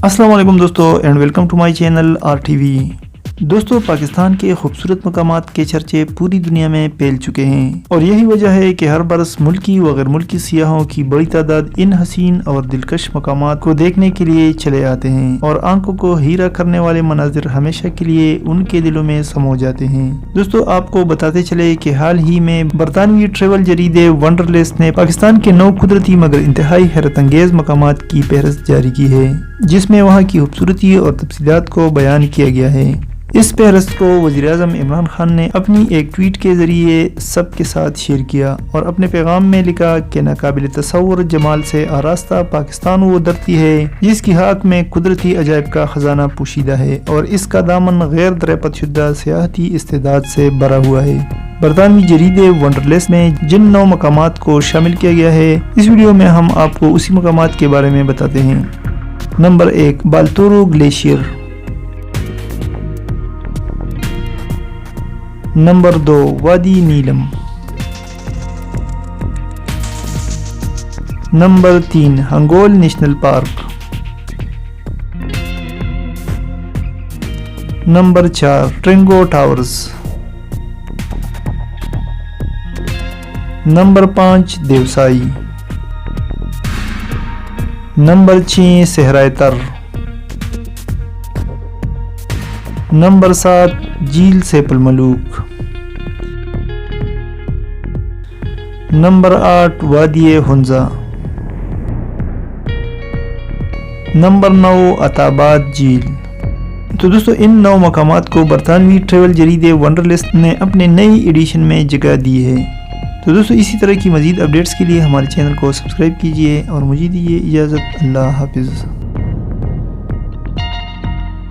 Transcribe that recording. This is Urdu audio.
السلام علیکم دوستو and welcome to my channel R T V. دوستو پاکستان کے خوبصورت مقامات کے چرچے پوری دنیا میں پھیل چکے ہیں اور یہی وجہ ہے کہ ہر برس ملکی و غیر ملکی سیاحوں کی بڑی تعداد ان حسین اور دلکش مقامات کو دیکھنے کے لیے چلے آتے ہیں اور آنکھوں کو ہیرا کرنے والے مناظر ہمیشہ کے لیے ان کے دلوں میں سمو جاتے ہیں۔ دوستو آپ کو بتاتے چلے کہ حال ہی میں برطانوی ٹریول جریدے WonderList نے پاکستان کے 9 قدرتی مگر انتہائی حیرت انگیز مقامات کی فہرست جاری کی ہے، جس میں وہاں کی خوبصورتی اور تفصیلات کو بیان کیا گیا ہے۔ اس فہرست کو وزیراعظم عمران خان نے اپنی ایک ٹویٹ کے ذریعے سب کے ساتھ شیئر کیا اور اپنے پیغام میں لکھا کہ ناقابل تصور جمال سے آراستہ پاکستان وہ دھرتی ہے جس کی خاک میں قدرتی عجائب کا خزانہ پوشیدہ ہے اور اس کا دامن غیر درپت شدہ سیاحتی استعداد سے بھرا ہوا ہے۔ برطانوی جریدے WonderList میں جن 9 مقامات کو شامل کیا گیا ہے، اس ویڈیو میں ہم آپ کو اسی مقامات کے بارے میں بتاتے ہیں۔ Number 1، بالتورو glacier. نمبر 2، وادی Neelum. Number 3، Hingol national park. Number 4، Trango towers. Number 5، Deosai. Number 6، صحرائے تر۔ نمبر 7، جھیل سیپ الملوک۔ نمبر 8، وادی ہنزا۔ نمبر 9، عطاباد جھیل۔ تو دوستو ان 9 مقامات کو برطانوی ٹریول جریدے WonderList نے اپنے نئی ایڈیشن میں جگہ دی ہے۔ تو دوستو اسی طرح کی مزید اپڈیٹس کے لیے ہمارے چینل کو سبسکرائب کیجئے اور مجھے دیجیے اجازت۔ اللہ حافظ۔